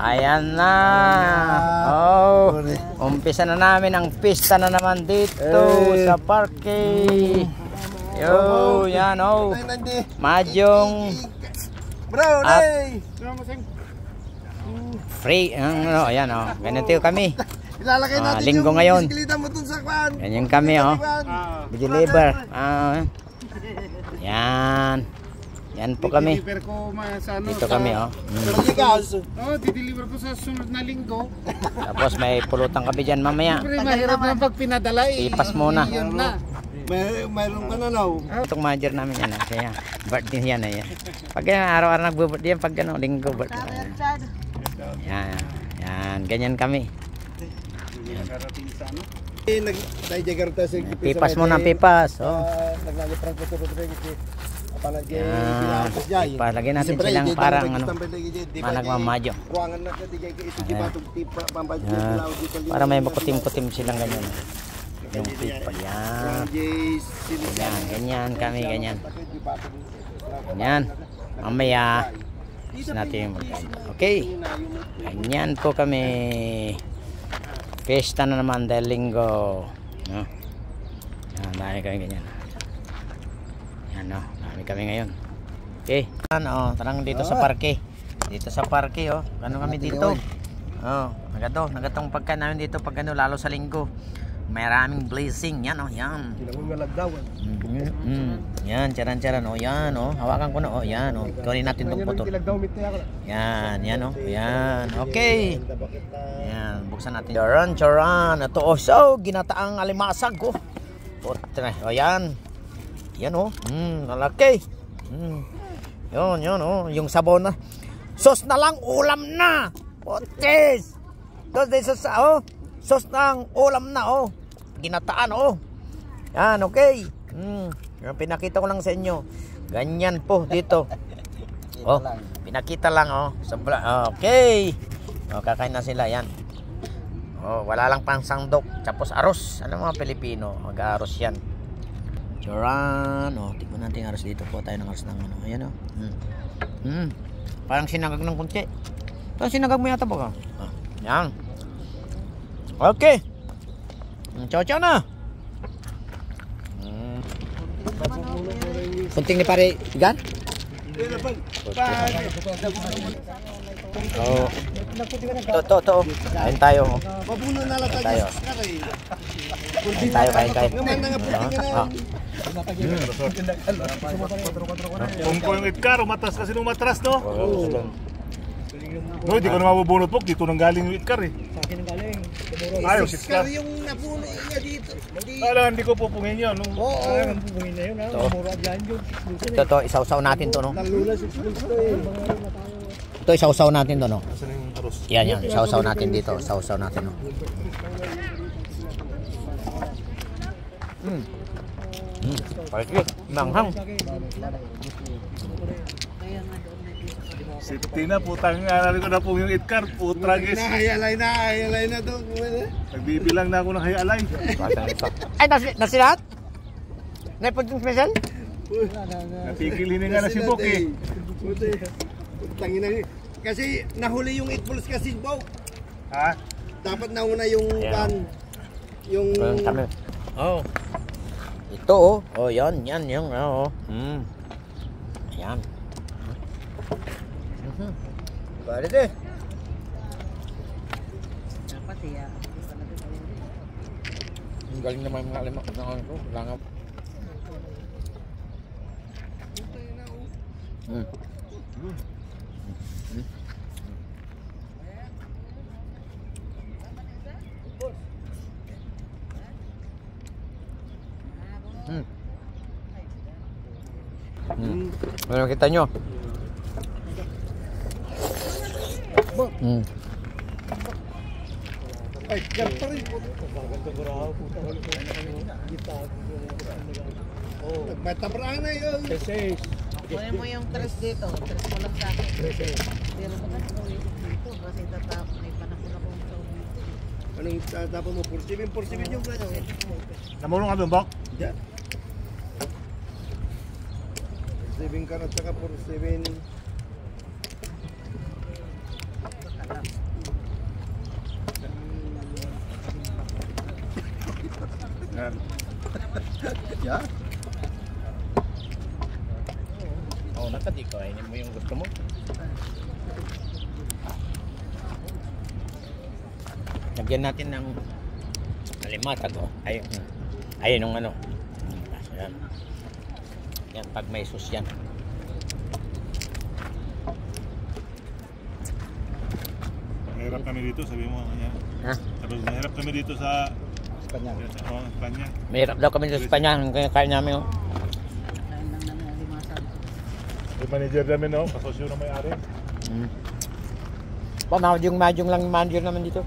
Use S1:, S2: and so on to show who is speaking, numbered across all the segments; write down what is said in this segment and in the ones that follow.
S1: Ayan na. Oh, umpisa na namin ang pista na naman dito sa parke. Yo, yan oh. Madyong at free. Ano, ayan oh. Ganito kami.
S2: Ilalagay natin
S1: linggo
S2: yung
S1: ngayon.
S2: bisikleta mo dun sa kwan.
S1: Ganyan kami oh. Deliver. Yan. Yan po kami. Dito kami oh.
S3: Dideliver ko sa sunod na linggo.
S1: Tapos may pulutan kami dyan mamaya.
S3: Mahirap na pag pinadala eh.
S1: Ipas muna.
S2: Mayroon ka na now.
S1: Itong manager namin yan. Kaya birthday yan eh. Pag araw-araw nagbubirthday yan. Pag ano, linggo birthday. Yan. Yan. Ganyan kami. Pipas muna, pipas. Oh. Palagyan natin silang parang ano, managmamadyo. Para may makutim-kutim silang ganyan. Yung pipa. Yan. Ganyan kami, ganyan. Ganyan. Mamaya natin yung magkain. Okay. Ganyan po kami. Fiesta na naman dahil linggo. No? Yan, dahil kami ganyan. Yan no, dami kami ngayon. Okay. Ano, tarang dito sa parke. Dito sa parke oh. Ano kami dito? Oh, nagatong pagkain namin dito pag ano, lalo sa linggo. Maraming blessing. Yan oh, yan. Yan, charan-charan oh, yan oh. Hawakan ko na oh, yan oh. Kunin natin tong photo. Yan, yan oh. Yan. Okay. Yan, buksan natin. Charan. Ito oh, so ginataang alimasag oh. Oh, yan. Yan oh. Lalaki. Yun oh, yung sabon na. Sos na lang ulam na. Potes. Sos oh. Sos ng ulam na oh. Ginataan oh. Yan, okay. Pinakita ko lang sa inyo. Ganyan po dito. Oh, pinakita lang oh. Okay. Oh, kakain na sila yan. Oh, wala lang pang sandok. Tapos aros. Ano mga Pilipino? Mag-aros yan. Charan. Oh, tignan natin aros dito po. Tayo ng aros ng ano. Ayan oh. Parang sinagag ng kunti. Parang sinagag mo yata po ka. Oh, yan. Okay. Ciao na. Kunting ni pare Gan? Oh. To. Kain tayo. Kain.
S4: Kung yung itkar, umatras kasi nung matras no? No, hindi ko na mabubunot po. Dito nang galing yung itkar eh.
S2: Sa akin ang galing.
S4: Ayaw, si Itkar.
S2: Yung napuno niya dito.
S4: Hindi ko pupungin yun.
S2: Oo, pupungin na yun. Mura dyan yun.
S1: Ito, isaw-saw natin to no? Ito, isaw-saw natin to no? Yan, isaw-saw natin dito. Isaw-saw natin no? Parikit, manghang.
S4: Safety na, putang nalari ko na po yung itkar. Putragis.
S2: Hayalay na to.
S4: Nagbibilang na ako ng hayalay.
S1: Ay, nasilahat? Naipunting special?
S4: Napigil hininga na si Bok eh.
S2: Kasi nahuli yung 8 balls kasi Bok.
S4: Ha?
S2: Dapat nauna yung pan. Yung...
S1: Oh. Ito oh. Oh, yan. Oh. Ayan.
S2: Balik deh.
S5: Dapat ya.
S1: Galing naman mga lima ko. Langap. Ano kita nyo?
S2: Ay, ganito rin. Nagmatabrang na yun.
S5: Kunin mo yung 3 dito. 3 mo lang sa akin. Pero mo kasi dito. Kasi tatapon. May panahon akong sa dito.
S2: Anong tatapon mo? 47 yung gano'n.
S4: Namulong ka doon, Bok?
S2: Diyan. 7 ka na, saka 47.
S4: Yan.
S2: Yeah.
S1: Oh, nakati ko. Kainin mo yung gusto mo. Lagyan natin ng alimatag. Oh. Ayun yung ano. Yan. Yan, pag may sus yan.
S4: Mahirap kami dito, sabi mo kanya.
S1: Ha?
S4: Tapos mahirap kami dito sa
S2: Kanya.
S4: Espanya.
S1: Mahirap daw kami sa Espanya. Kaya namin. Oh.
S5: Kain lang namin alimasag.
S4: Yung manager namin, no? Kasosyo na may-ari.
S1: Madyong lang yung manager naman dito.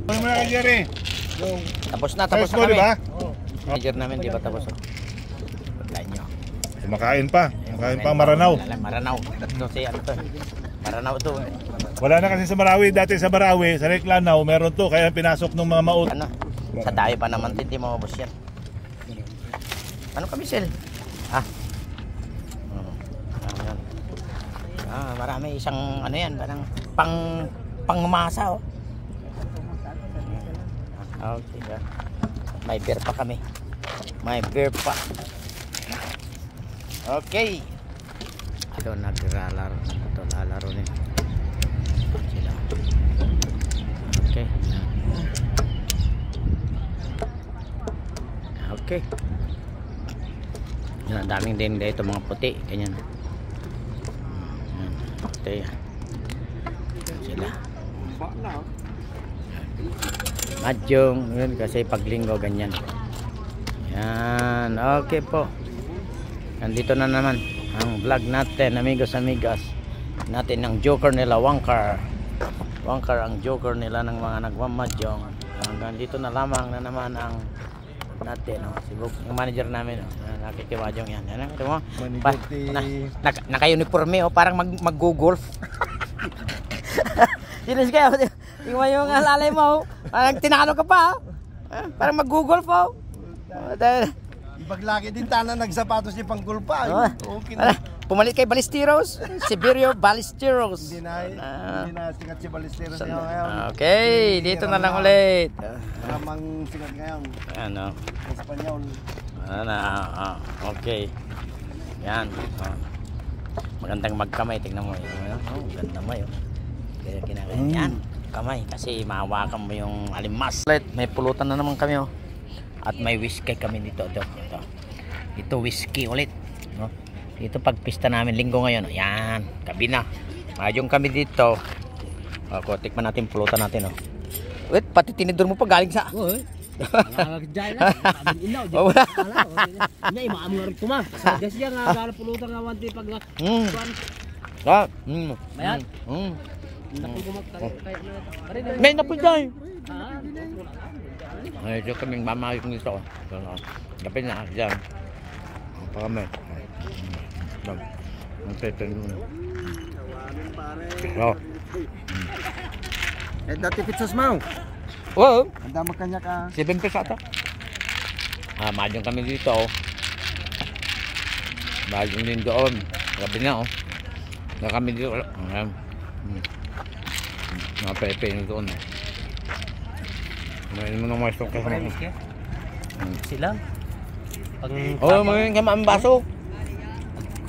S4: Ano mo na kay Jerry?
S1: Tapos na
S4: Ayos mo,
S1: kami.
S4: di ba?
S1: Manager namin, di ba tapos? Pagkain nyo.
S4: Kumakain pa. Kumakain pa Maranaw.
S1: Maranaw. Ito si ano to. Maranaw to.
S4: Wala na kasi sa Marawi. Dati sa Marawi, sa Reclanaw, meron to. Kaya pinasok ng mga maut.
S1: Ano? Sa tayo pa naman hindi maubos yan. Ano kami sel? Ah. Ayan. Marami isang ano yan, parang pangmasa oh. Okay. May beer pa kami. May beer pa. Okay. Ito naglalaro. Ito lalaro rin. Sila. Okay. Okay. Yan, daming din dito mga puti. Ganyan. Okay. Sila. Madyong yun kasi paglinggo ganyan. Yan, okay po. Nandito na naman ang vlog natin, amigos natin ng joker nila, Wangkar ang joker nila ng mga nagmamadyong. Hanggang dito na lamang na naman ang natin, yung manager namin, nakikimadyong yan. Yan, ito mo, naka-uniforme, parang mag-golf. Sinis kayo, tingnan mo yung alalay mo, parang tinalo ka pa, parang mag-golf po.
S2: Ibaglaki din tana nagsapatos ni panggulpa. Okay na.
S1: Pumalit kay Ballesteros, Siberio Ballesteros.
S2: Hindi na sikat si Ballesteros ngayon.
S1: Okay, dito na lang ulit.
S2: Maramang sikat ngayon.
S1: Ano?
S2: Espanyol.
S1: Okay. Yan. Magandang magkamay, tingnan mo. Ganda mo yun. Kaya kinakain yan. Kamay, kasi mahawakan mo yung alimas. May pulutan na naman kami. At may whiskey kami dito. Ito whiskey ulit. Dito pagpista namin linggo ngayon. Ayan, gabi na. Mayong kami dito. Ako, tikman natin pulutan natin. Wait, pati tinidor mo pa galing sa...
S5: Nangagajay na. Sabi inaw. Hindi, maamang rin kuma. Kasi siya nga, pulutan nga wanti pag nga. Bayan?
S1: May napulday. Ay, ito kaming mamayos nito. Gabi na, dyan. Pa kami.
S2: Dati pizzas mo.
S1: Wow.
S2: Ang dama kanya ka.
S1: 7 pesos ata. Mahal kami dito. Mahal din doon. Gabi na na kami dito. Mga pepe nyo doon. Mayroon mo nang maestro kasama ko.
S5: Sila?
S1: Mayroon ka maang baso.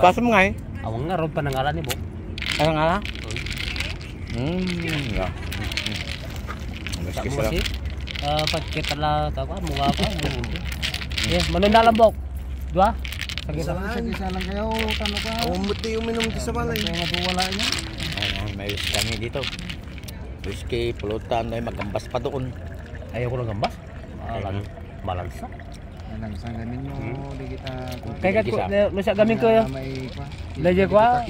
S1: Baso mo nga
S5: Awang nga, ron pa nangalan ni Bo.
S1: Ano nga lang? Yeah.
S5: Sa mo si? Pagkita lang, tawa, mukha pa. Yes, manunalambok. Dua?
S2: Isa lang kayo, tano ka. Umuti uminom sa balay. Kaya wala niya.
S1: May whiskey kami dito. Whiskey, pulutan, may magambas pa doon.
S5: Ayaw ko lang gambas. Malansa.
S2: Nagsang gamin mo, di kita.
S5: Kaya ko, nasa gamin ko yun.
S2: May kwa.
S5: Lagi ko ah.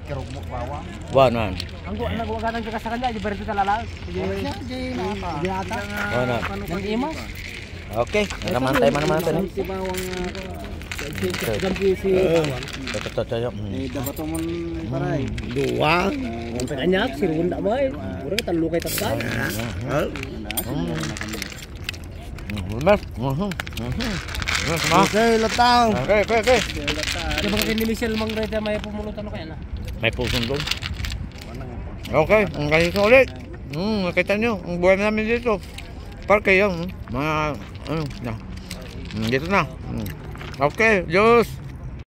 S2: Kirog mo bawang.
S1: Wanan.
S5: Ang nagwaganan ka sa kanya, di ba rin ito talalang?
S2: Di ata.
S1: Wanan.
S5: Nang imas.
S1: Okay, naman tayo natin.
S2: Si bawang
S5: Gampi si bawang.
S1: Toto.
S2: dapat mo paray.
S1: Dua.
S5: Ang kanyak, sirunda mo eh. Murang talukay tatay.
S1: Mas.
S2: Okay, latang.
S1: Okay, okay, okay.
S3: Kaya baka kay ni Michelle Mangreta may pumulutan ko kaya na.
S1: May pusong doon. Okay, ang kahit ulit. Nakita nyo, ang buhay namin dito. Parke yun. Mga, ano, na. Dito na. Okay, Diyos.